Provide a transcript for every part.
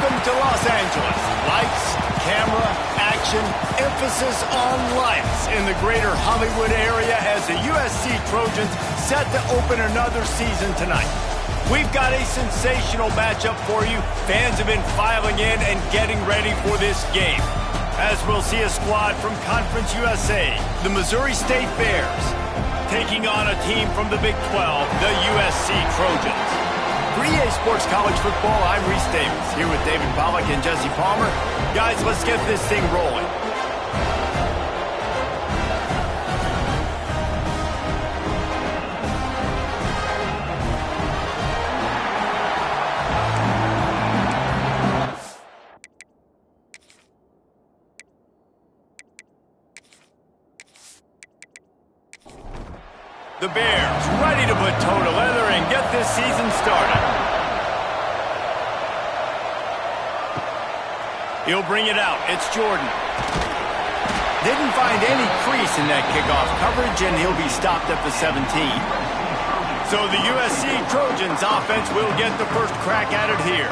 Welcome to Los Angeles. Lights, camera, action, emphasis on lights in the greater Hollywood area as the USC Trojans set to open another season tonight. We've got a sensational matchup for you. Fans have been filing in and getting ready for this game, as we'll see a squad from Conference USA, the Missouri State Bears, taking on a team from the Big 12, the USC Trojans. For EA Sports College Football, I'm Reese Davis, here with David Pollack and Jesse Palmer. Guys, let's get this thing rolling. The Bears ready to put toe to leather and get this season started. He'll bring it out. It's Jordan. Didn't find any crease in that kickoff coverage, and he'll be stopped at the 17. So the USC Trojans offense will get the first crack at it here.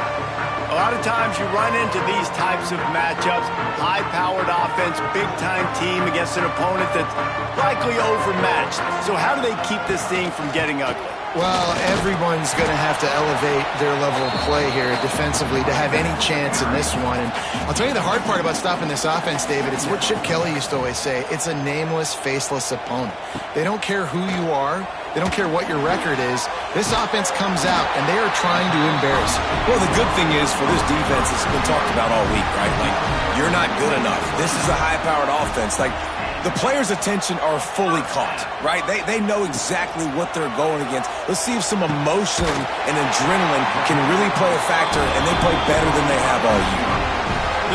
A lot of times you run into these types of matchups, high-powered offense, big-time team against an opponent that's likely overmatched. So how do they keep this thing from getting ugly? Well, everyone's going to have to elevate their level of play here defensively to have any chance in this one. And I'll tell you the hard part about stopping this offense, David, it's what Chip Kelly used to always say. It's a nameless, faceless opponent. They don't care who you are. They don't care what your record is. This offense comes out, and they are trying to embarrass you. Well, the good thing is for this defense, it's been talked about all week, right? Like, you're not good enough. This is a high-powered offense. Like, the players' attention are fully caught, right? They know exactly what they're going against. Let's see if some emotion and adrenaline can really play a factor, and they play better than they have all year.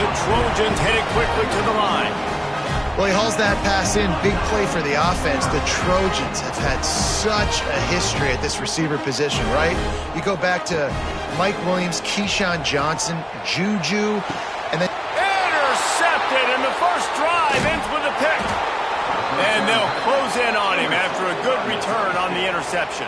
The Trojans headed quickly to the line. Well, he hauls that pass in. Big play for the offense. The Trojans have had such a history at this receiver position, right? You go back to Mike Williams, Keyshawn Johnson, Juju, and then... Intercepted, and the first drive ends with a pick. And they'll close in on him after a good return on the interception.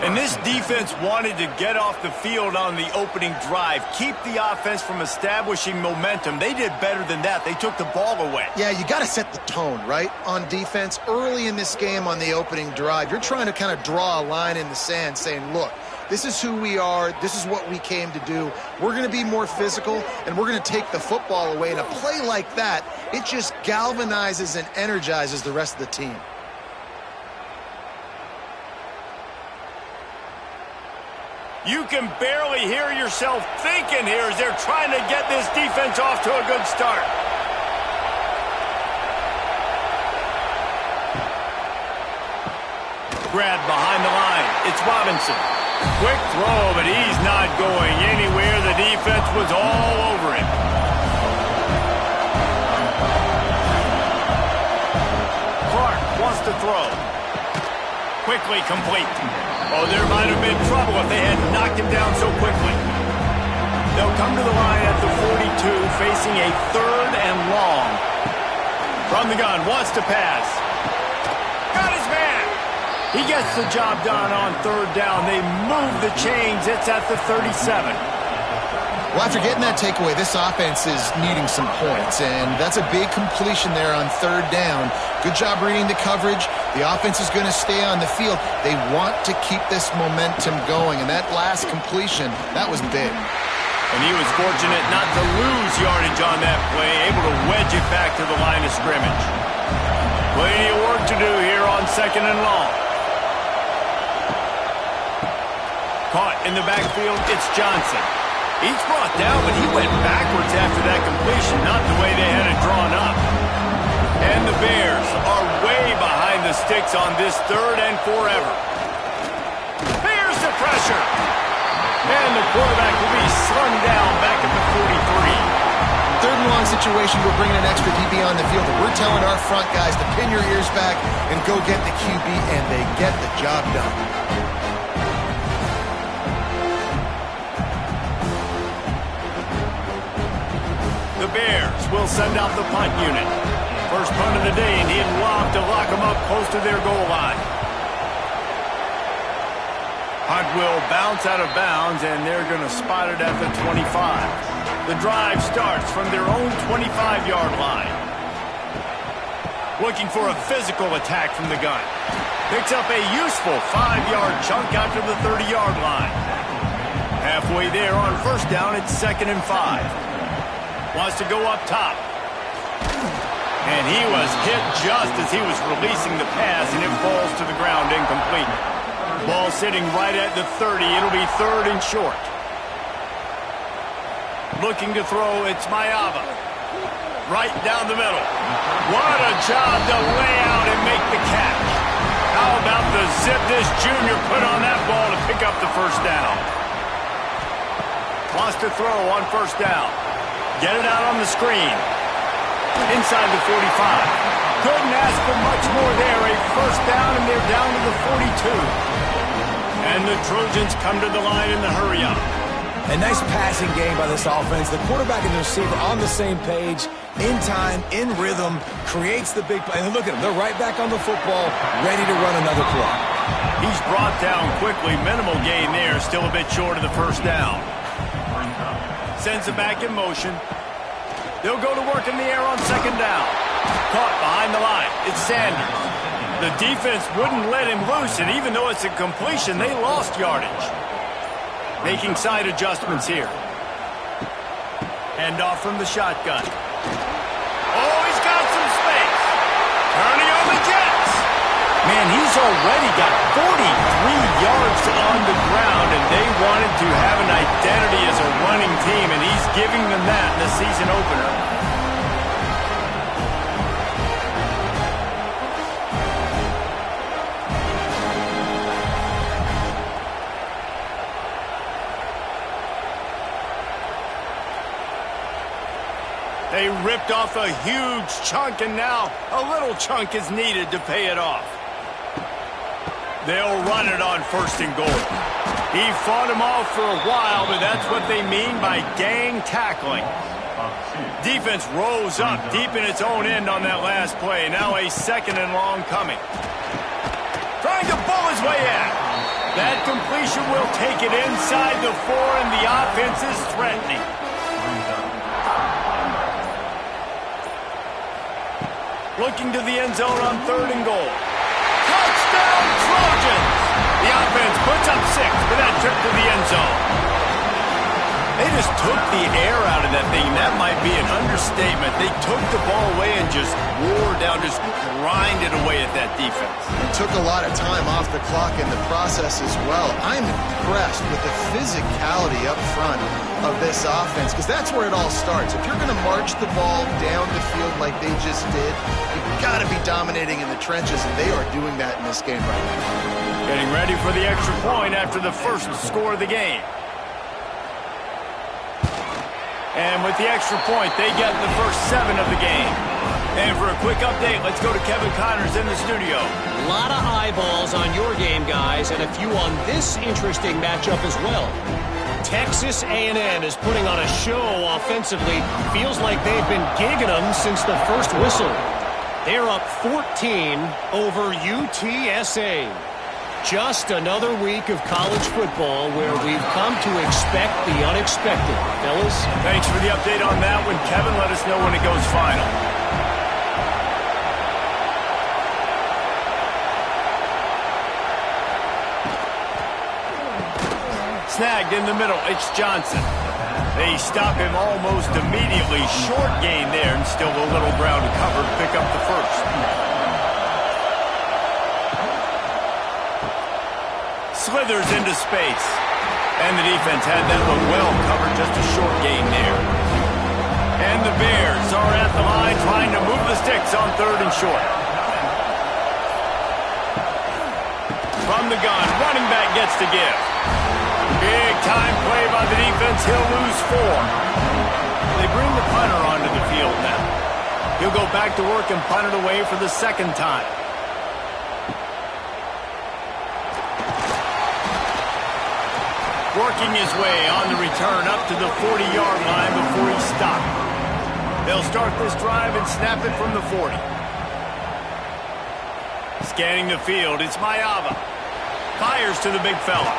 And this defense wanted to get off the field on the opening drive, keep the offense from establishing momentum. They did better than that. They took the ball away. Yeah, you got to set the tone, right, on defense. Early in this game on the opening drive, you're trying to kind of draw a line in the sand saying, look, this is who we are. This is what we came to do. We're going to be more physical, and we're going to take the football away. And a play like that, it just galvanizes and energizes the rest of the team. You can barely hear yourself thinking here as they're trying to get this defense off to a good start. Grabbed behind the line. It's Robinson. Quick throw, but he's not going anywhere. The defense was all over him. Clark wants to throw. Quickly complete. Oh, there might have been trouble if they had knocked him down so quickly. They'll come to the line at the 42, facing a 3rd and long. From the gun, wants to pass. Got his man. He gets the job done on 3rd down. They move the chains. It's at the 37. Well, after getting that takeaway, this offense is needing some points, and that's a big completion there on 3rd down. Good job reading the coverage. The offense is going to stay on the field. They want to keep this momentum going, and that last completion, that was big. And he was fortunate not to lose yardage on that play, able to wedge it back to the line of scrimmage. Plenty of work to do here on 2nd and long. Caught in the backfield, it's Johnson. He's brought down, but he went backwards after that completion, not the way they had it drawn up. And the Bears are way behind the sticks on this 3rd and forever. Here's the pressure. And the quarterback will be slung down back at the 43. 3rd and long situation, we're bringing an extra DB on the field, and we're telling our front guys to pin your ears back and go get the QB, and they get the job done. The Bears will send out the punt unit. First punt of the day, and he'd lob to lock them up close to their goal line. Hunt will bounce out of bounds, and they're going to spot it at the 25. The drive starts from their own 25-yard line. Looking for a physical attack from the gun. Picks up a useful 5-yard chunk out to the 30-yard line. Halfway there on first down, it's 2nd and 5. Wants to go up top. And he was hit just as he was releasing the pass, and it falls to the ground incomplete. Ball sitting right at the 30. It'll be 3rd and short. Looking to throw, it's Mayava. Right down the middle. What a job to lay out and make the catch. How about the zip this junior put on that ball to pick up the first down? Wants to throw on first down. Get it out on the screen. Inside the 45. Couldn't ask for much more there. A first down, and they're down to the 42. And the Trojans come to the line in the hurry-up. A nice passing game by this offense. The quarterback and the receiver on the same page, in time, in rhythm, creates the big play. And look at them. They're right back on the football, ready to run another play. He's brought down quickly. Minimal gain there. Still a bit short of the first down. Sends it back in motion. They'll go to work in the air on 2nd down. Caught behind the line. It's Sanders. The defense wouldn't let him loose, and even though it's a completion, they lost yardage. Making side adjustments here. Hand off from the shotgun. Oh, he's got some space. Turning on the Jets. Man, he's already got 43 yards on the ground, and they wanted to have an identity as a running team, and he's giving them that in the season opener. They ripped off a huge chunk, and now a little chunk is needed to pay it off. They'll run it on 1st and goal. He fought him off for a while, but that's what they mean by gang tackling. Defense rose up deep in its own end on that last play. Now a 2nd and long coming. Trying to pull his way in. That completion will take it inside the 4, and the offense is threatening. Looking to the end zone on 3rd and goal. Touchdown, Trojans! The offense puts up 6 for that trip to the end zone. They just took the air out of that thing. That might be an understatement. They took the ball away and just wore down, just grinded away at that defense. It took a lot of time off the clock in the process as well. I'm impressed with the physicality up front of this offense, because that's where it all starts. If you're going to march the ball down the field like they just did, you've got to be dominating in the trenches, and they are doing that in this game right now. Getting ready for the extra point after the first score of the game. And with the extra point, they get the first 7 of the game. And for a quick update, let's go to Kevin Connors in the studio. A lot of eyeballs on your game, guys, and a few on this interesting matchup as well. Texas A&M is putting on a show offensively. Feels like they've been gigging them since the first whistle. They're up 14 over UTSA. Just another week of college football where we've come to expect the unexpected. Fellas? Thanks for the update on that one, Kevin. Let us know when it goes final. Snagged in the middle. It's Johnson. They stop him almost immediately. Short gain there, and still a little ground covered. Pick up the first. Slithers into space. And the defense had that one well covered. Just a short gain there. And the Bears are at the line trying to move the sticks on 3rd and short. From the gun, running back gets to give. Big time play by the defense. He'll lose 4. They bring the punter onto the field now. He'll go back to work and punt it away for the 2nd time. Working his way on the return up to the 40-yard line before he stopped. They'll start this drive and snap it from the 40. Scanning the field, it's Mayava. Fires to the big fella.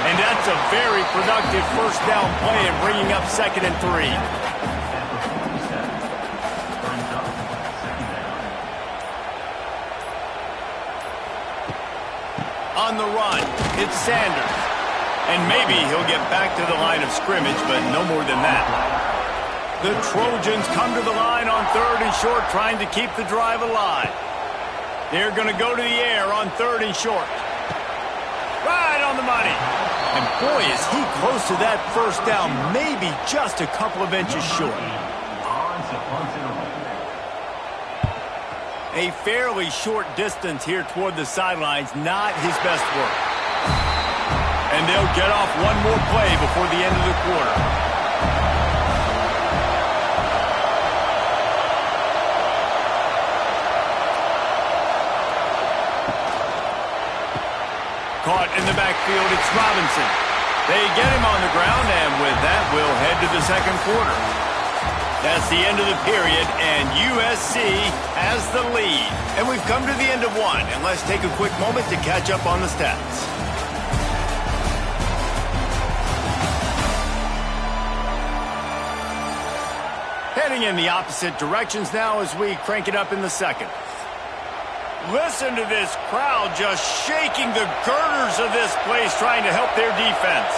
And that's a very productive first down play and bringing up 2nd and 3. On the run, it's Sanders. And maybe he'll get back to the line of scrimmage, but no more than that. The Trojans come to the line on 3rd and short, trying to keep the drive alive. They're going to go to the air on 3rd and short. Right on the money. And boy, is he close to that first down, maybe just a couple of inches short. A fairly short distance here toward the sidelines, not his best work. And they'll get off one more play before the end of the quarter. Caught in the backfield, it's Robinson. They get him on the ground, and with that, we'll head to the 2nd quarter. That's the end of the period, and USC has the lead. And we've come to the end of one, and let's take a quick moment to catch up on the stats. Heading in the opposite directions now as we crank it up in the 2nd. Listen to this crowd just shaking the girders of this place, trying to help their defense.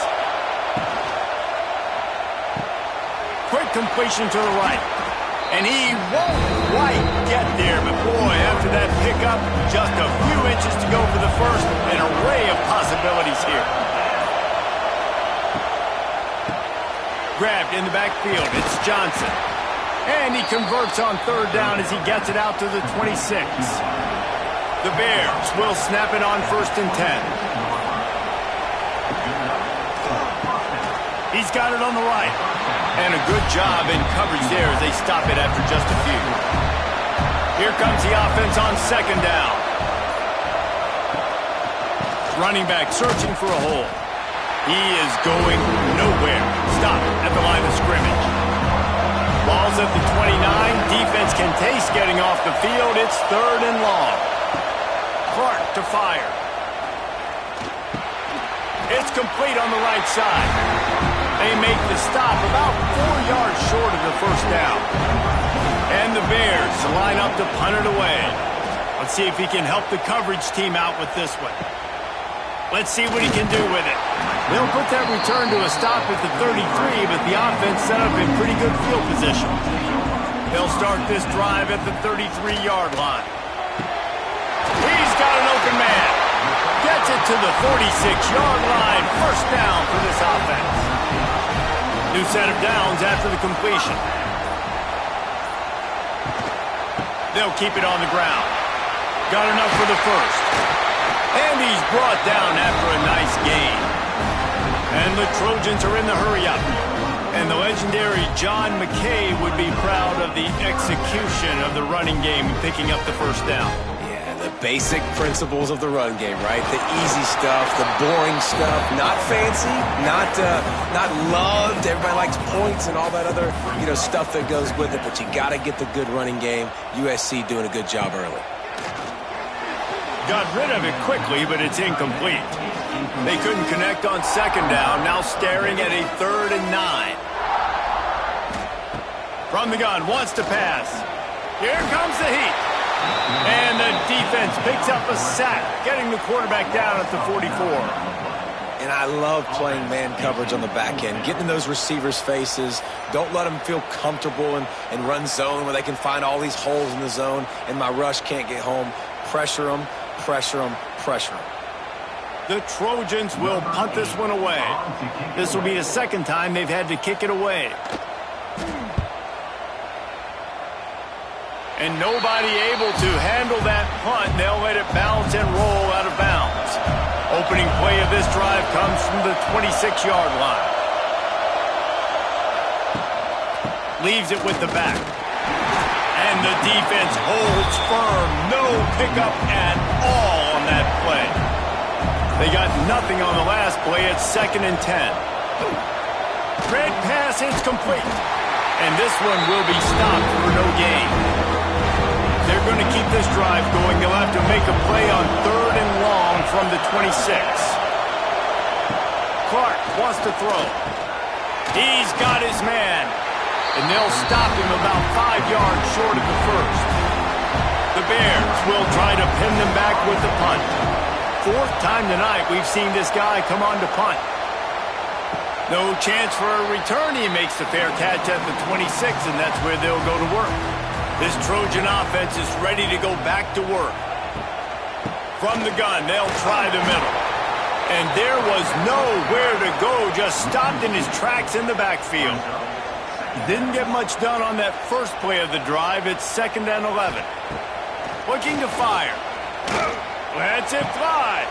Quick completion to the right. And he won't quite get there, but boy, after that pickup, just a few inches to go for the first. An array of possibilities here. Grabbed in the backfield, it's Johnson. And he converts on 3rd down as he gets it out to the 26. The Bears will snap it on 1st and 10. He's got it on the right. And a good job in coverage there as they stop it after just a few. Here comes the offense on 2nd down. Running back searching for a hole. He is going nowhere. Stop at the line of scrimmage. Ball's at the 29. Defense can taste getting off the field. It's 3rd and long. Clark to fire. It's complete on the right side. They make the stop about 4 yards short of the first down. And the Bears line up to punt it away. Let's see if he can help the coverage team out with this one. Let's see what he can do with it. They'll put that return to a stop at the 33, but the offense set up in pretty good field position. They'll start this drive at the 33-yard line. He's got an open man. Gets it to the 46-yard line. First down for this offense. New set of downs after the completion. They'll keep it on the ground. Got enough for the first. And he's brought down after a nice gain. And the Trojans are in the hurry-up. And the legendary John McKay would be proud of the execution of the running game picking up the first down. Yeah, the basic principles of the run game, right? The easy stuff, the boring stuff, not fancy, not loved. Everybody likes points and all that other, stuff that goes with it. But you got to get the good running game. USC doing a good job early. Got rid of it quickly, but it's incomplete. They couldn't connect on 2nd down, now staring at a 3rd and 9. From the gun, wants to pass. Here comes the heat. And the defense picks up a sack, getting the quarterback down at the 44. And I love playing man coverage on the back end, getting in those receivers' faces. Don't let them feel comfortable and run zone where they can find all these holes in the zone, and my rush can't get home. Pressure them, pressure them, pressure them. The Trojans will punt this one away. This will be the 2nd time they've had to kick it away. And nobody able to handle that punt. They'll let it bounce and roll out of bounds. Opening play of this drive comes from the 26-yard line. Leaves it with the back. And the defense holds firm. No pickup at all on that play. They got nothing on the last play. It's 2nd and 10. Red pass, it's complete. And this one will be stopped for no gain. They're going to keep this drive going. They'll have to make a play on 3rd and long from the 26. Clark wants to throw. He's got his man. And they'll stop him about 5 yards short of the first. The Bears will try to pin them back with the punt. Fourth time tonight we've seen this guy come on to punt. No chance for a return. He makes the fair catch at the 26, and that's where they'll go to work. This Trojan offense is ready to go back to work. From the gun, they'll try the middle. And there was nowhere to go, just stopped in his tracks in the backfield. Didn't get much done on that first play of the drive. It's 2nd and 11. Looking to fire. Lets it fly.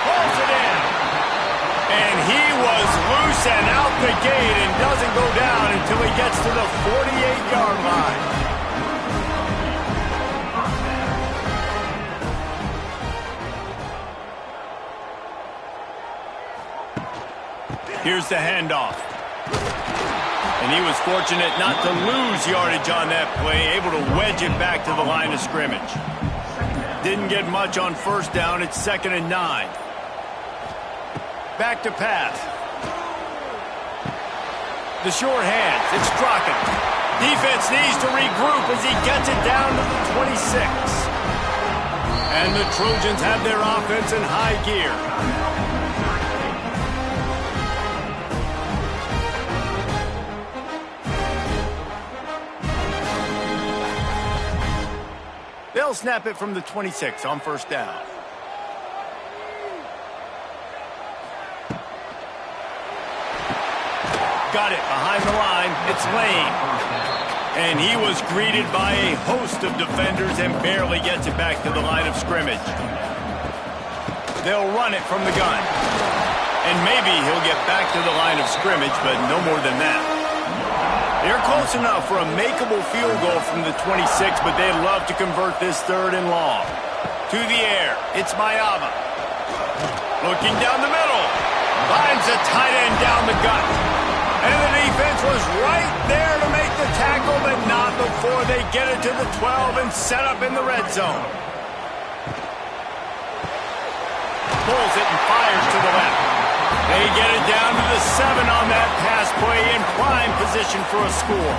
Pulls it in. And he was loose and out the gate and doesn't go down until he gets to the 48-yard line. Here's the handoff. And he was fortunate not to lose yardage on that play, able to wedge it back to the line of scrimmage. Didn't get much on first down. It's 2nd and 9. Back to pass. The short hands. It's Strachan. Defense needs to regroup as he gets it down to the 26. And the Trojans have their offense in high gear. They'll snap it from the 26 on first down. Got it behind the line. It's Lane. And he was greeted by a host of defenders and barely gets it back to the line of scrimmage. They'll run it from the gun. And maybe he'll get back to the line of scrimmage, but no more than that. They're close enough for a makeable field goal from the 26, but they'd love to convert this 3rd and long. To the air, it's Mayava. Looking down the middle. Finds a tight end down the gut. And the defense was right there to make the tackle, but not before they get it to the 12 and set up in the red zone. Pulls it and fires to the left. They get it down to the 7 on that pass play in prime position for a score.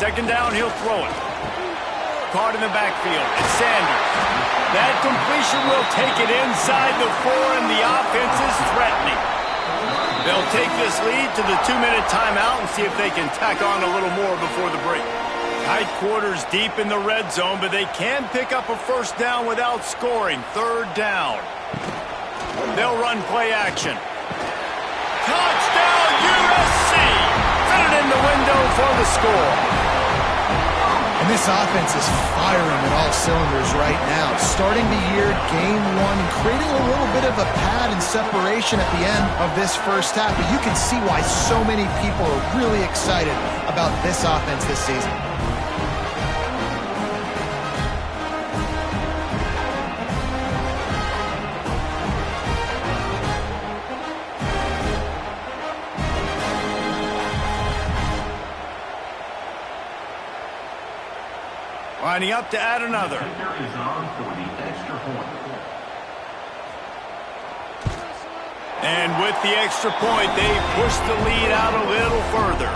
Second down, he'll throw it. Caught in the backfield. It's Sanders. That completion will take it inside the 4, and the offense is threatening. They'll take this lead to the 2-minute timeout and see if they can tack on a little more before the break. Tight quarters deep in the red zone, but they can pick up a first down without scoring. 3rd down. They'll run play action. Touchdown, USC! Fit it in the window for the score. And this offense is firing at all cylinders right now. Starting the year, game 1, creating a little bit of a pad and separation at the end of this first half. But you can see why so many people are really excited about this offense this season. Lining up to add another. And with the extra point, they push the lead out a little further.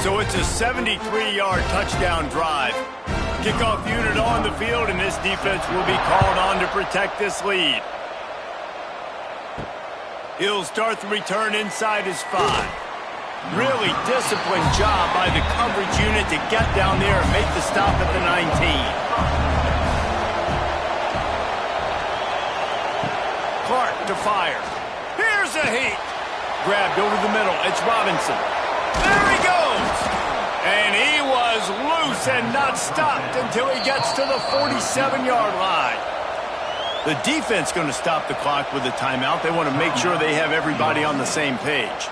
So it's a 73-yard touchdown drive. Kickoff unit on the field, and this defense will be called on to protect this lead. He'll start the return inside his 5. Really disciplined job by the coverage unit to get down there and make the stop at the 19. Clark to fire. Here's a heat. Grabbed over the middle. It's Robinson. There he goes. And he was loose and not stopped until he gets to the 47-yard line. The defense going to stop the clock with a timeout. They want to make sure they have everybody on the same page.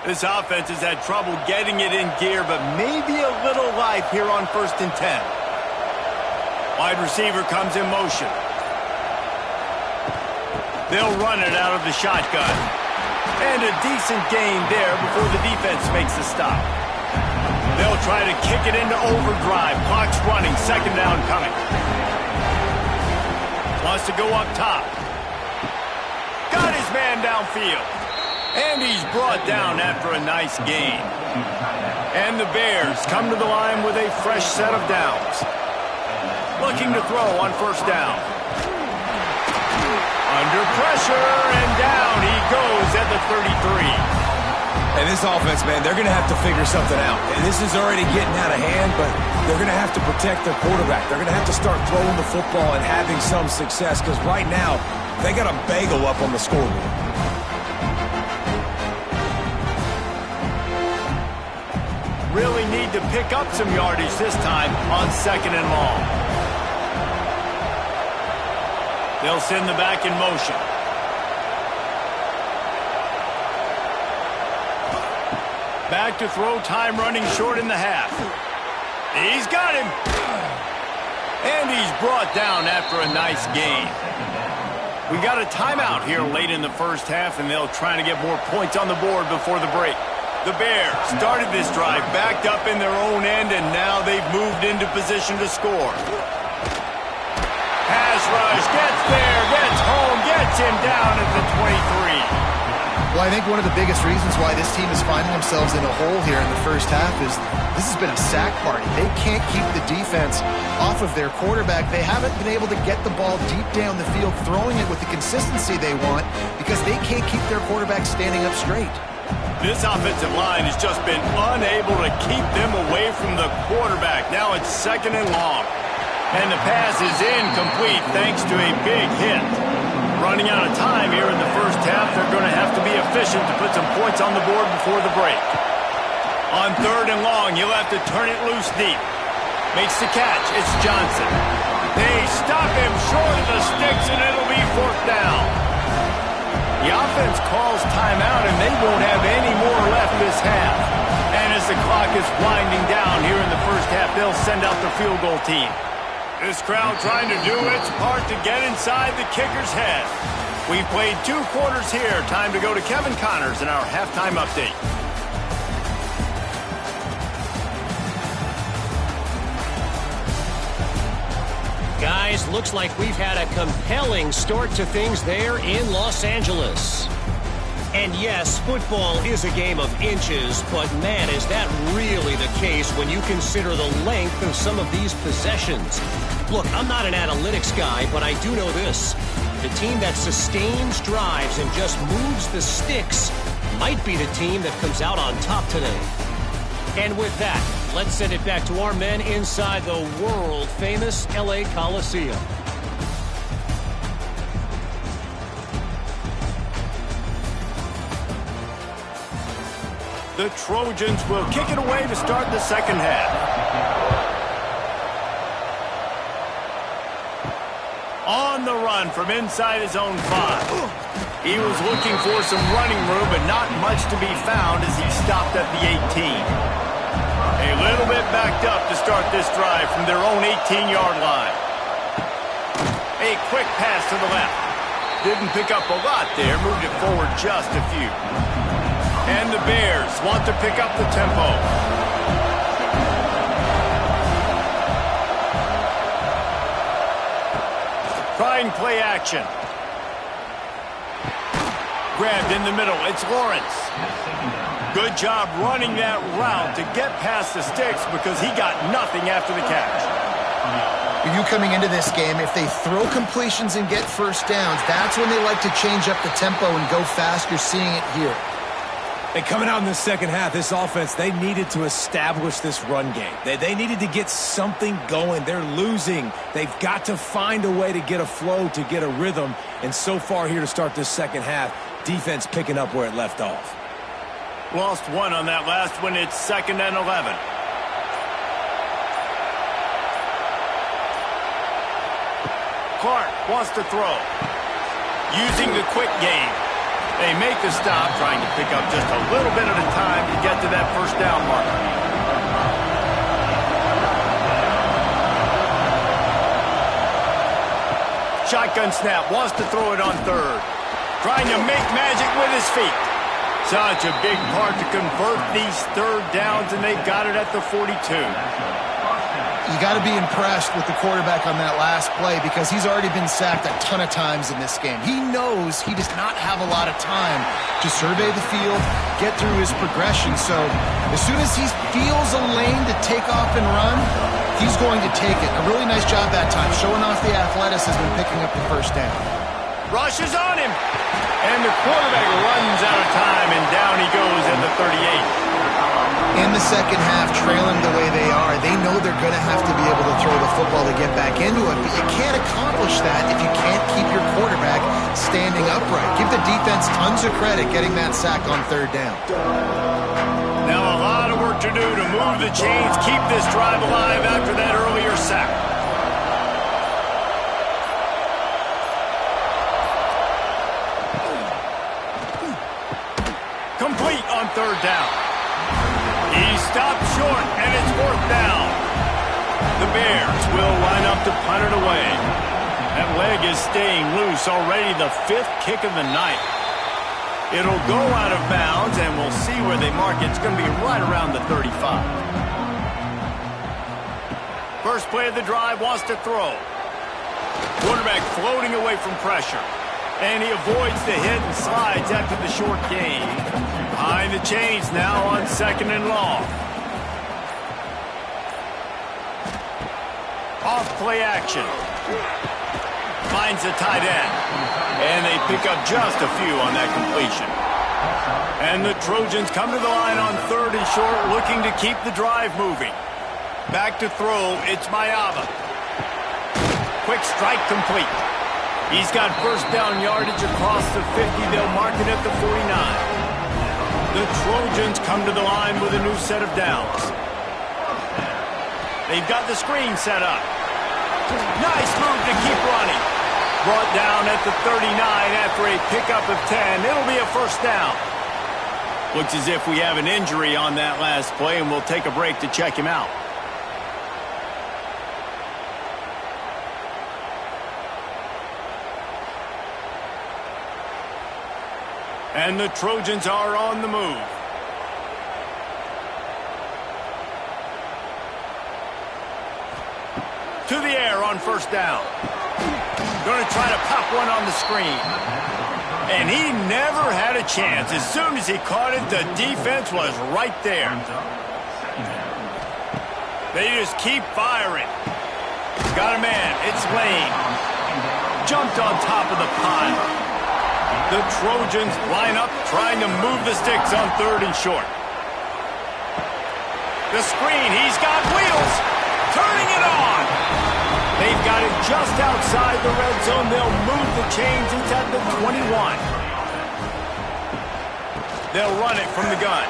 This offense has had trouble getting it in gear, but maybe a little life here on 1st and 10. Wide receiver comes in motion. They'll run it out of the shotgun. And a decent gain there before the defense makes the stop. They'll try to kick it into overdrive. Clock's running. Second down coming. Wants to go up top. Got his man downfield. And he's brought down after a nice gain. And the Bears come to the line with a fresh set of downs. Looking to throw on first down. Under pressure, and down he goes at the 33. And this offense, man, they're going to have to figure something out. And this is already getting out of hand, but they're going to have to protect their quarterback. They're going to have to start throwing the football and having some success because right now they got a bagel up on the scoreboard. Really need to pick up some yardage this time on second and long. They'll send the back in motion. Back to throw, time running short in the half. He's got him. And he's brought down after a nice gain. We got a timeout here late in the first half, and they'll try to get more points on the board before the break. The Bears started this drive backed up in their own end, and now they've moved into position to score. Pass rush, gets there, gets home, gets him down at the 23. Well, I think one of the biggest reasons why this team is finding themselves in a hole here in the first half is this has been a sack party. They can't keep the defense off of their quarterback. They haven't been able to get the ball deep down the field, throwing it with the consistency they want because they can't keep their quarterback standing up straight. This offensive line has just been unable to keep them away from the quarterback. Now it's second and long. And the pass is incomplete thanks to a big hit. Running out of time here in the first half, they're going to have to be efficient to put some points on the board before the break. On third and long, you'll have to turn it loose deep. Makes the catch. It's Johnson. They stop him short of the sticks, and it'll be fourth down. The offense calls timeout, and they won't have any more left this half. And as the clock is winding down here in the first half, they'll send out the field goal team. This crowd trying to do its part to get inside the kicker's head. We've played 2 quarters here. Time to go to Kevin Connors in our halftime update. Guys, looks like we've had a compelling start to things there in Los Angeles. And yes, football is a game of inches, but man, is that really the case when you consider the length of some of these possessions. Look, I'm not an analytics guy, but I do know this. The team that sustains drives and just moves the sticks might be the team that comes out on top today. And with that, let's send it back to our men inside the world-famous LA Coliseum. The Trojans will kick it away to start the second half. On the run from inside his own 5. He was looking for some running room, but not much to be found as he stopped at the 18. A little bit backed up to start this drive from their own 18-yard line. A quick pass to the left. Didn't pick up a lot there, moved it forward just a few. And the Bears want to pick up the tempo. Trying play action. Grabbed in the middle. It's Lawrence. Good job running that route to get past the sticks because he got nothing after the catch. You coming into this game, if they throw completions and get first downs, that's when they like to change up the tempo and go fast. You're seeing it here. And coming out in the second half, this offense, they needed to establish this run game. They needed to get something going. They're losing. They've got to find a way to get a flow, to get a rhythm. And so far here to start this second half, defense picking up where it left off. Lost one on that last one. It's 2nd and 11. Clark wants to throw. Using the quick game. They make the stop, trying to pick up just a little bit at a time to get to that first down mark. Shotgun snap, wants to throw it on third. trying to make magic with his feet. Such a big part to convert these third downs, and they've got it at the 42. You got to be impressed with the quarterback on that last play because he's already been sacked a ton of times in this game. He knows he does not have a lot of time to survey the field, get through his progression. So as soon as he feels a lane to take off and run, he's going to take it. A really nice job that time, showing off the athleticism and picking up the first down. Rush is on him. And the quarterback runs out of time, and down he goes at the 38. In the second half, trailing the way they are, they know they're going to have to be able to throw the football to get back into it, but you can't accomplish that if you can't keep your quarterback standing upright. Give the defense tons of credit getting that sack on third down. Now a lot of work to do to move the chains, keep this drive alive after that earlier sack. Complete on third down. He stopped short, and it's fourth down. The Bears will line up to punt it away. That leg is staying loose, already the fifth kick of the night. It'll go out of bounds, and we'll see where they mark it. It's going to be right around the 35. First play of the drive, wants to throw. Quarterback floating away from pressure. And he avoids the hit and slides after the short gain. Behind the chains now on second and long. Off play action. Finds the tight end. And they pick up just a few on that completion. And the Trojans come to the line on third and short, looking to keep the drive moving. Back to throw, it's Mayava. Quick strike complete. He's got first down yardage across the 50. They'll mark it at the 49. The Trojans come to the line with a new set of downs. They've got the screen set up. Nice move to keep running. Brought down at the 39 after a pickup of 10. It'll be a first down. Looks as if we have an injury on that last play, and we'll take a break to check him out. And the Trojans are on the move. To the air on first down. Going to try to pop one on the screen. And he never had a chance. As soon as he caught it, the defense was right there. They just keep firing. Got a man. It's Lane. Jumped on top of the pile. The Trojans line up, trying to move the sticks on third and short. The screen, he's got wheels, turning it on. They've got it just outside the red zone. They'll move the chains. It's at the 21. They'll run it from the gun.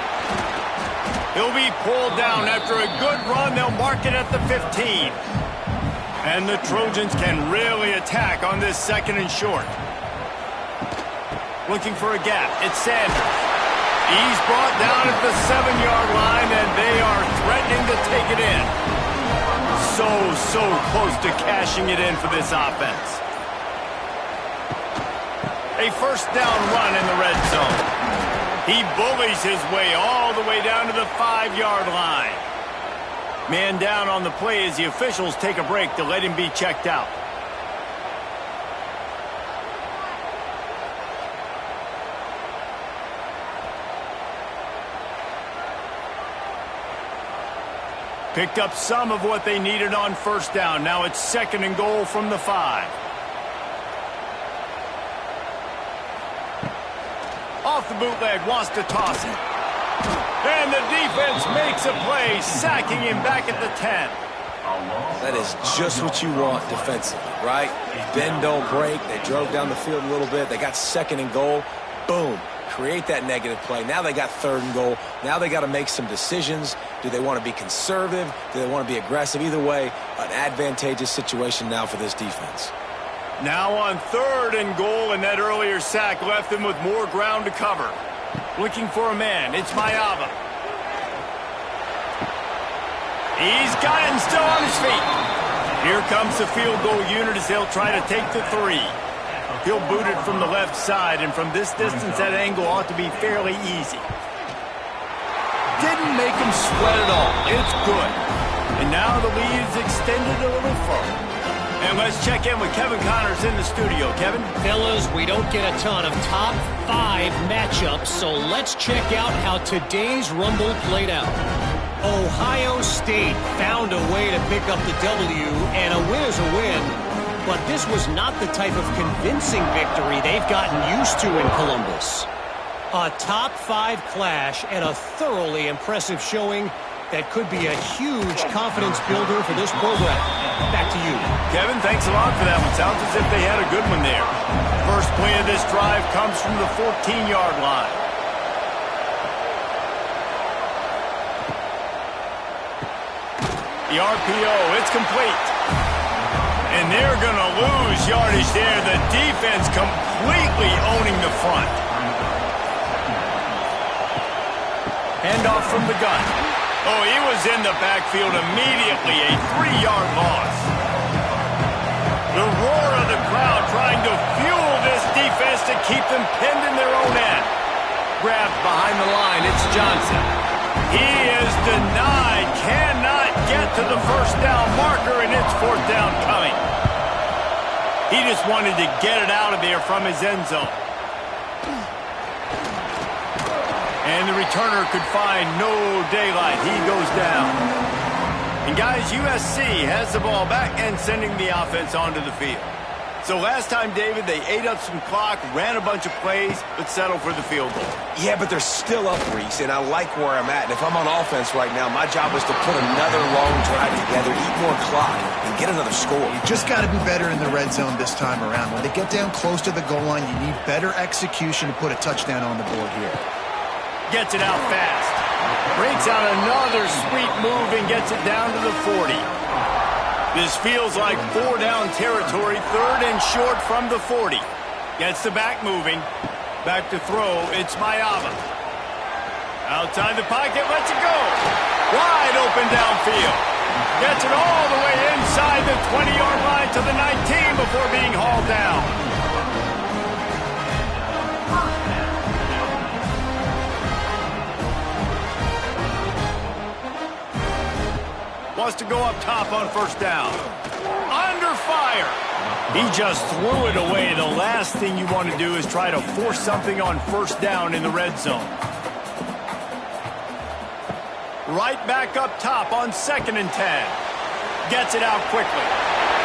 He'll be pulled down after a good run. They'll mark it at the 15. And the Trojans can really attack on this second and short. Looking for a gap. It's Sanders. He's brought down at the 7-yard line, and they are threatening to take it in. So close to cashing it in for this offense. A first down run in the red zone. He bullies his way all the way down to the 5-yard line. Man down on the play as the officials take a break to let him be checked out. Picked up some of what they needed on first down. Now it's second and goal from the 5. Off the bootleg, wants to toss it. And the defense makes a play, sacking him back at the 10. That is just what you want defensively, right? Bend, don't break. They drove down the field a little bit. They got second and goal. Boom. Create that negative play. Now they got third and goal. Now they got to make some decisions. Do they want to be conservative? Do they want to be aggressive? Either way, an advantageous situation now for this defense. Now on third and goal, and that earlier sack left them with more ground to cover. Looking for a man. It's Mayava. He's got him still on his feet. Here comes the field goal unit as they'll try to take the 3. He'll boot it from the left side, and from this distance, that angle ought to be fairly easy. Didn't make him sweat at all. It's good. And now the lead is extended a little further. And let's check in with Kevin Connors in the studio. Kevin? Fellas, we don't get a ton of top 5 matchups, so let's check out how today's Rumble played out. Ohio State found a way to pick up the W, and a win is a win. But this was not the type of convincing victory they've gotten used to in Columbus. A top 5 clash and a thoroughly impressive showing that could be a huge confidence builder for this program. Back to you. Kevin, thanks a lot for that one. Sounds as if they had a good one there. First play of this drive comes from the 14-yard line. The RPO, it's complete. And they're going to lose yardage there. The defense completely owning the front. Handoff from the gun. Oh, he was in the backfield immediately. A 3-yard loss. The roar of the crowd trying to fuel this defense to keep them pinned in their own end. Grabbed behind the line. It's Johnson. He is denied. Cannot get to the first down marker, and it's 4th down coming. He just wanted to get it out of there from his end zone. And the returner could find no daylight. He goes down. And guys, USC has the ball back and sending the offense onto the field. So last time, David, they ate up some clock, ran a bunch of plays, but settled for the field goal. Yeah, but they're still up, Reese, and I like where I'm at. And if I'm on offense right now, my job is to put another long drive together, eat more clock, and get another score. You just got to be better in the red zone this time around. When they get down close to the goal line, you need better execution to put a touchdown on the board here. Gets it out fast. Breaks out another sweet move and gets it down to the 40. This feels like 4-down territory, 3rd and short from the 40. Gets the back moving. Back to throw. It's Mayava. Outside the pocket, lets it go. Wide open downfield. Gets it all the way inside the 20-yard line to the 19 before being hauled down. Wants to go up top on 1st down. Under fire. He just threw it away. The last thing you want to do is try to force something on 1st down in the red zone. Right back up top on 2nd and 10. Gets it out quickly.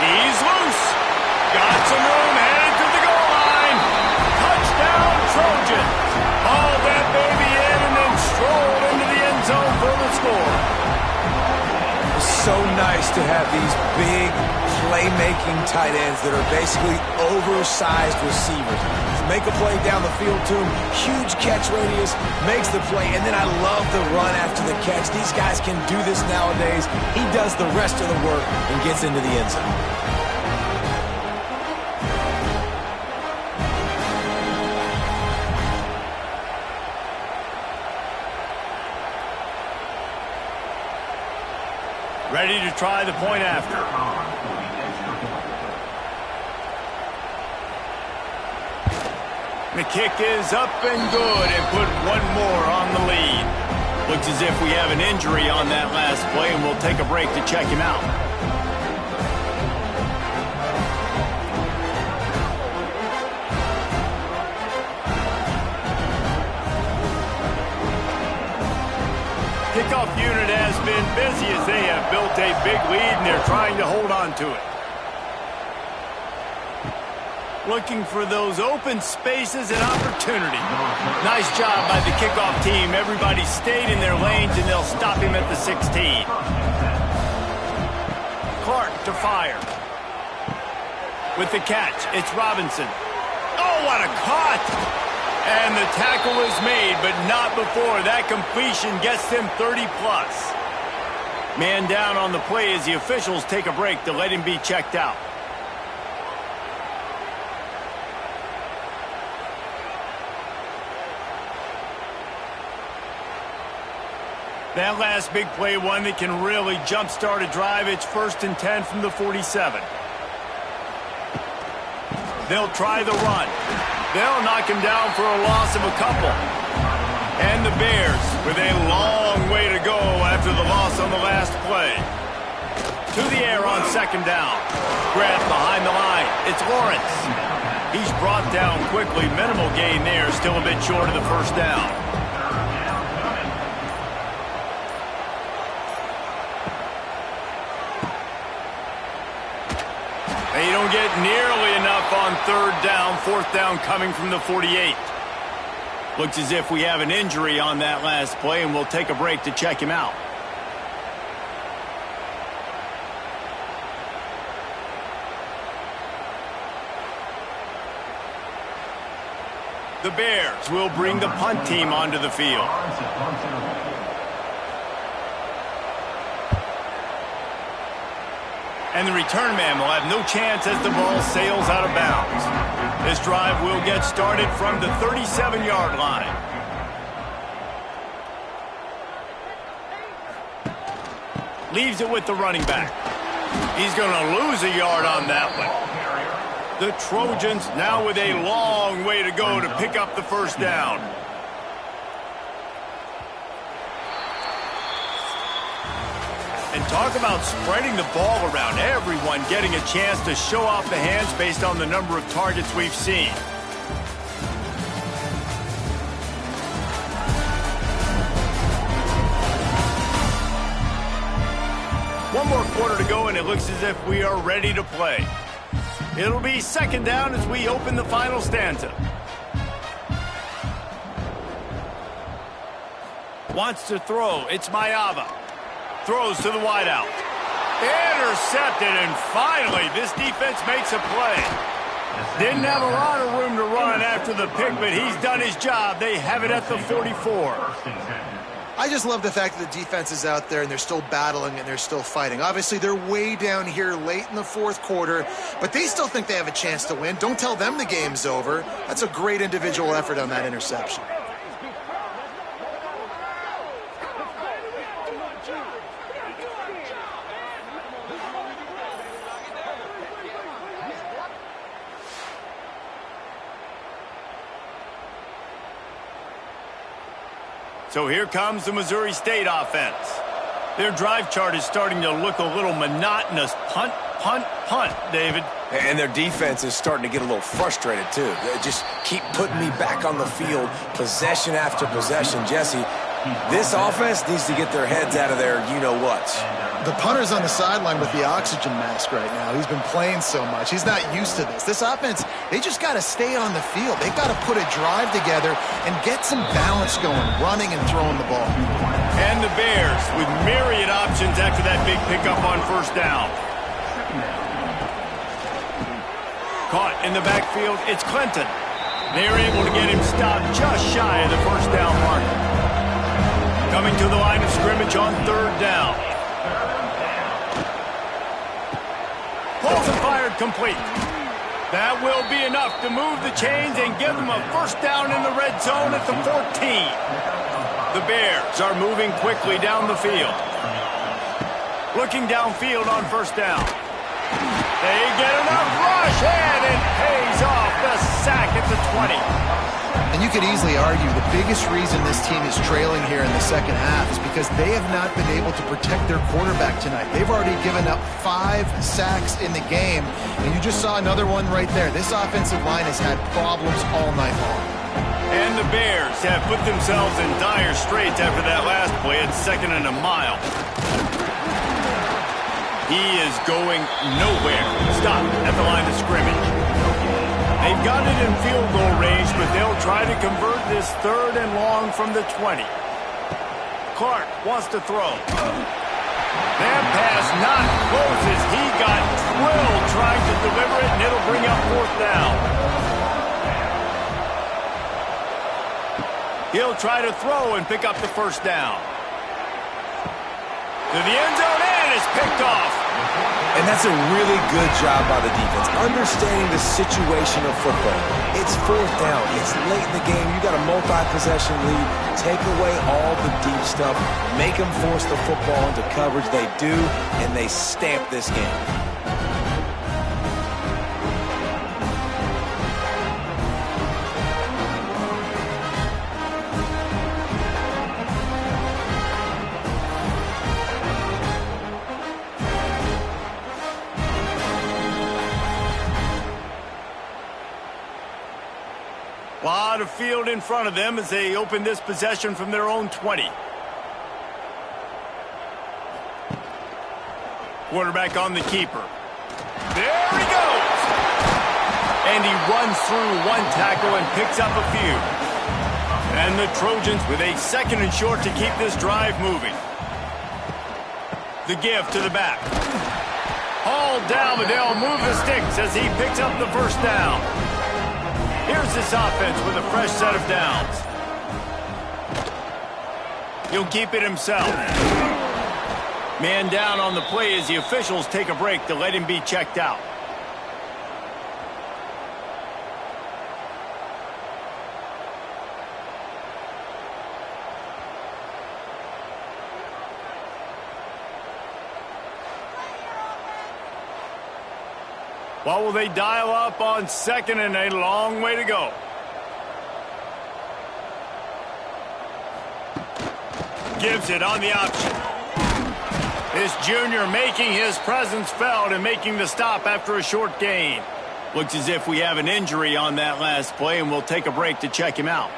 He's loose. Got some room, headed to the goal line. Touchdown, Trojans. Haul that baby in and then stroll into the end zone for the score. So nice to have these big playmaking tight ends that are basically oversized receivers. Make a play down the field to him, huge catch radius, makes the play, and then I love the run after the catch. These guys can do this nowadays. He does the rest of the work and gets into the end zone. Ready to try the point after. The kick is up and good and put one more on the lead. Looks as if we have an injury on that last play, and we'll take a break to check him out. Kickoff unit has been busy as they have built a big lead, and they're trying to hold on to it. Looking for those open spaces and opportunity. Nice job by the kickoff team. Everybody stayed in their lanes, and they'll stop him at the 16. Clark to fire. With the catch, it's Robinson. Oh, what a cut! And the tackle is made, but not before. That completion gets them 30-plus. Man down on the play as the officials take a break to let him be checked out. That last big play, one that can really jump-start a drive. It's 1st and 10 from the 47. They'll try the run. They'll knock him down for a loss of a couple. And the Bears with a long way to go after the loss on the last play. To the air on second down. Grab behind the line. It's Lawrence. He's brought down quickly. Minimal gain there. Still a bit short of the first down. They don't get nearly enough on third down. Fourth down coming from the 48. Looks as if we have an injury on that last play, and we'll take a break to check him out. The Bears will bring the punt team onto the field. And the return man will have no chance as the ball sails out of bounds. This drive will get started from the 37-yard line. Leaves it with the running back. He's going to lose a yard on that one. The Trojans now with a long way to go to pick up the first down. And talk about spreading the ball around. Everyone getting a chance to show off the hands based on the number of targets we've seen. One more quarter to go, and it looks as if we are ready to play. It'll be second down as we open the final stanza. Wants to throw. It's Mayava. Throws to the wideout. Intercepted, and finally this defense makes a play. Didn't have a lot of room to run after the pick, but he's done his job. They have it at the 44. I just love the fact that the defense is out there and they're still battling and they're still fighting. Obviously, they're way down here late in the fourth quarter, but they still think they have a chance to win. Don't tell them the game's over. That's a great individual effort on that interception. So here comes the Missouri State offense. Their drive chart is starting to look a little monotonous. Punt, punt, punt, David. And their defense is starting to get a little frustrated, too. They just keep putting me back on the field, possession after possession. Jesse, this offense needs to get their heads out of their you-know-whats. The punter's on the sideline with the oxygen mask right now. He's been playing so much. He's not used to this. This offense, they just got to stay on the field. They've got to put a drive together and get some balance going, running and throwing the ball. And the Bears with myriad options after that big pickup on first down. Caught in the backfield, it's Clinton. They're able to get him stopped just shy of the first down mark. Coming to the line of scrimmage on third down. Pulls and fired complete. That will be enough to move the chains and give them a first down in the red zone at the 14. The Bears are moving quickly down the field. Looking downfield on first down. They get enough rush, and it pays off. The sack at the 20. And you could easily argue the biggest reason this team is trailing here in the second half is because they have not been able to protect their quarterback tonight. They've already given up 5 sacks in the game, and you just saw another one right there. This offensive line has had problems all night long. And the Bears have put themselves in dire straits after that last play at second and a mile. He is going nowhere. Stop at the line of scrimmage. They've got it in field goal range, but they'll try to convert this third and long from the 20. Clark wants to throw. That pass not close as he got drilled trying to deliver it, and it'll bring up fourth down. He'll try to throw and pick up the first down. To the end zone, and it's picked off. And that's a really good job by the defense, understanding the situation of football. It's fourth down. It's late in the game. You got a multi-possession lead. Take away all the deep stuff. Make them force the football into coverage. They do, and they stamp this game. lot of field in front of them as they open this possession from their own 20. Quarterback on the keeper. There he goes! And he runs through one tackle and picks up a few. And the Trojans with a 2nd and short to keep this drive moving. The give to the back. Hauled down, but they'll move the sticks as he picks up the first down. Here's this offense with a fresh set of downs. He'll keep it himself. Man down on the play as the officials take a break to let him be checked out. What will they dial up on 2nd and a long way to go? Gives it on the option. This junior making his presence felt and making the stop after a short gain. Looks as if we have an injury on that last play, and we'll take a break to check him out.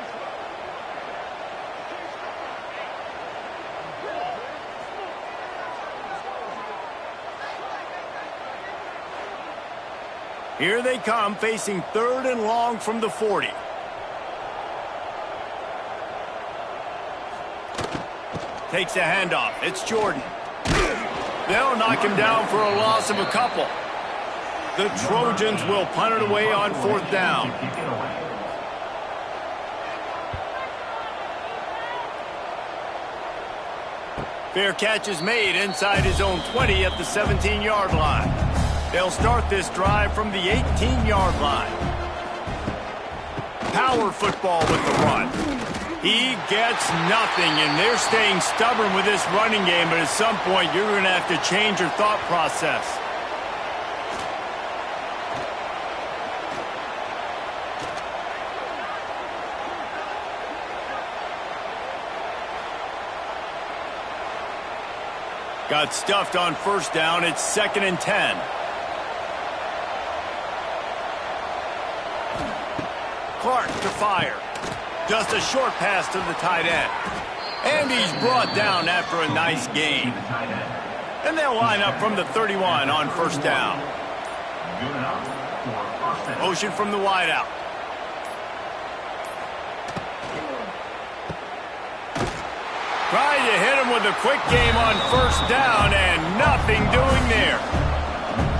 Here they come, facing 3rd and long from the 40. Takes a handoff. It's Jordan. They'll knock him down for a loss of a couple. The Trojans will punt it away on 4th down. Fair catch is made inside his own 20 at the 17-yard line. They'll start this drive from the 18-yard line. Power football with the run. He gets nothing, and they're staying stubborn with this running game, but at some point you're going to have to change your thought process. Got stuffed on 1st down. It's 2nd and 10. Clark to fire. Just a short pass to the tight end. And he's brought down after a nice gain. And they'll line up from the 31 on 1st down. Motion from the wideout. Trying to hit him with a quick game on 1st down, and nothing doing there.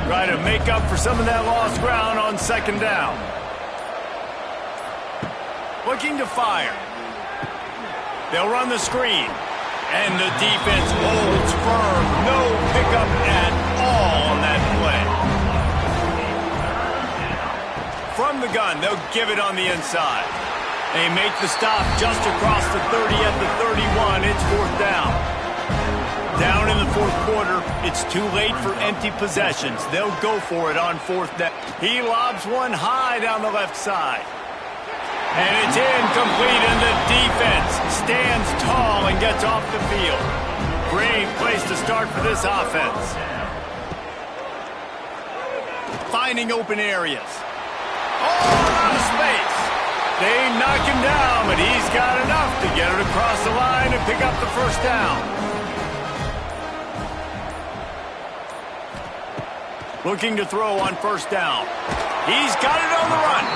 Try to make up for some of that lost ground on 2nd down. Looking to fire. They'll run the screen. And the defense holds firm. No pickup at all on that play. From the gun, they'll give it on the inside. They make the stop just across the 30 at the 31. It's 4th down. Down in the 4th quarter, it's too late for empty possessions. They'll go for it on 4th down. He lobs one high down the left side. And it's incomplete, and the defense stands tall and gets off the field. Great place to start for this offense. Finding open areas. Oh, out of space. They knock him down, but he's got enough to get it across the line and pick up the 1st down. Looking to throw on 1st down. He's got it on the run.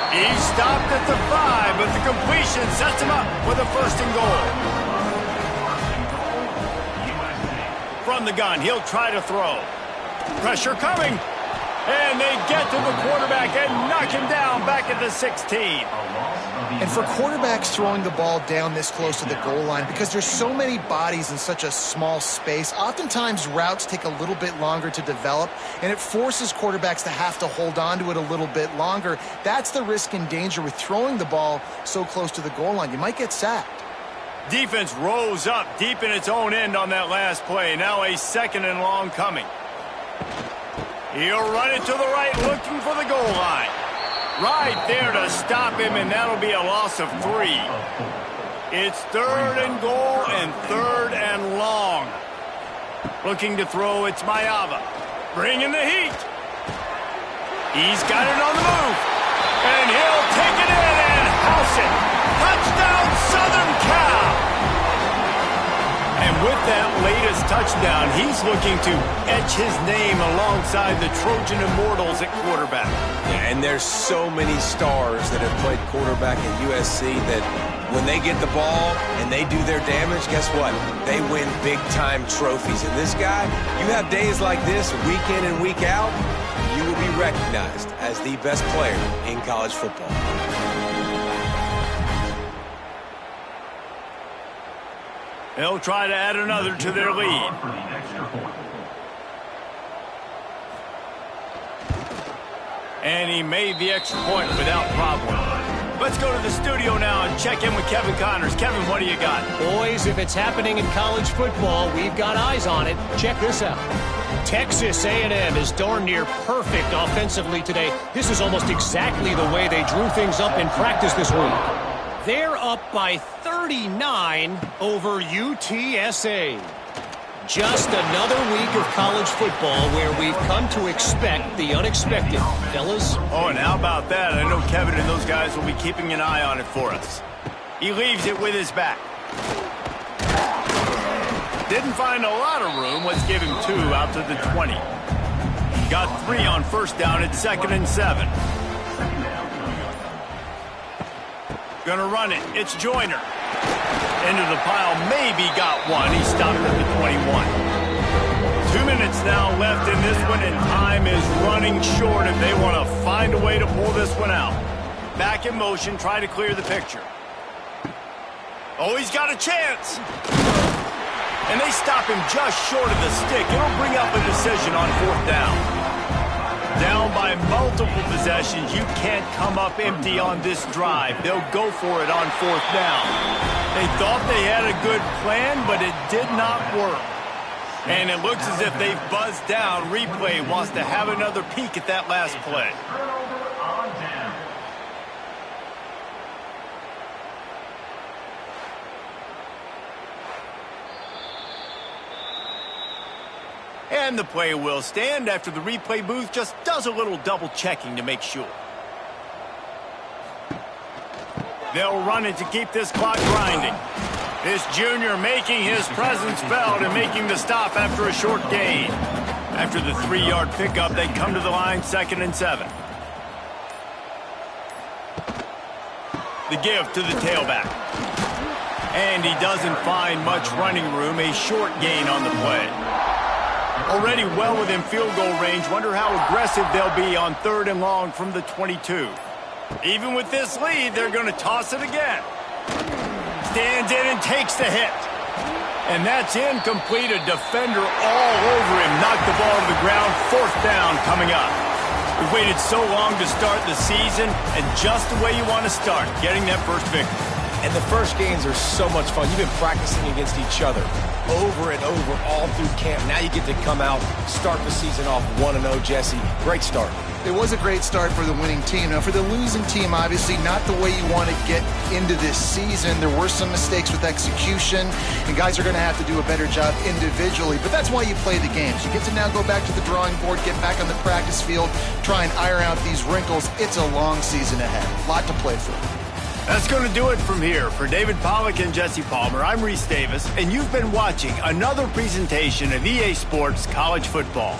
He stopped at the 5, but the completion sets him up with a 1st and goal. From the gun, he'll try to throw. Pressure coming. And they get to the quarterback and knock him down back at the 16. And for quarterbacks throwing the ball down this close to the goal line, because there's so many bodies in such a small space, oftentimes routes take a little bit longer to develop, and it forces quarterbacks to have to hold on to it a little bit longer. That's the risk and danger with throwing the ball so close to the goal line. You might get sacked. Defense rose up deep in its own end on that last play. Now a 2nd and long coming. He'll run it to the right, looking for the goal line. Right there to stop him, and that'll be a loss of 3. It's 3rd and goal and 3rd and long. Looking to throw, it's Mayava. Bringing the heat. He's got it on the move. And he'll take it in, and how house it. Touchdown, Southern Cal. And with that latest touchdown, he's looking to etch his name alongside the Trojan Immortals at quarterback. Yeah, and there's so many stars that have played quarterback at USC that when they get the ball and they do their damage, guess what? They win big-time trophies. And this guy, you have days like this, week in and week out, you will be recognized as the best player in college football. They'll try to add another to their lead. And he made the extra point without problem. Let's go to the studio now and check in with Kevin Connors. Kevin, what do you got? Boys, if it's happening in college football, we've got eyes on it. Check this out. Texas A&M is darn near perfect offensively today. This is almost exactly the way they drew things up in practice this week. They're up by 39 over UTSA. Just another week of college football where we've come to expect the unexpected. Fellas? Oh, and how about that? I know Kevin and those guys will be keeping an eye on it for us. He leaves it with his back. Didn't find a lot of room. Let's give him 2 out to the 20. Got 3 on first down at 2nd and 7. Gonna run it. It's Joyner. Into the pile. Maybe got 1. He stopped at the 21. 2 minutes now left in this one, and time is running short if they want to find a way to pull this one out. Back in motion. Try to clear the picture. Oh, he's got a chance. And they stop him just short of the stick. It'll bring up a decision on 4th down. Down by multiple possessions. You can't come up empty on this drive. They'll go for it on 4th down. They thought they had a good plan, but it did not work. And it looks as if they've buzzed down. Replay wants to have another peek at that last play. And the play will stand after the replay booth just does a little double checking to make sure. They'll run it to keep this clock grinding. This junior making his presence felt and making the stop after a short gain. After the 3-yard pickup, they come to the line 2nd and 7. The give to the tailback. And he doesn't find much running room, a short gain on the play. Already well within field goal range. Wonder how aggressive they'll be on 3rd and long from the 22. Even with this lead, they're going to toss it again. Stands in and takes the hit. And that's incomplete. A defender all over him. Knocked the ball to the ground. 4th down coming up. We've waited so long to start the season, and just the way you want to start, getting that first victory. And the first games are so much fun. You've been practicing against each other over and over all through camp. Now you get to come out, start the season off 1-0, Jesse. Great start. It was a great start for the winning team. Now, for the losing team, obviously not the way you want to get into this season. There were some mistakes with execution, and guys are going to have to do a better job individually. But that's why you play the games. You get to now go back to the drawing board, get back on the practice field, try and iron out these wrinkles. It's a long season ahead. A lot to play for. That's going to do it from here. For David Pollack and Jesse Palmer, I'm Reese Davis, and you've been watching another presentation of EA Sports College Football.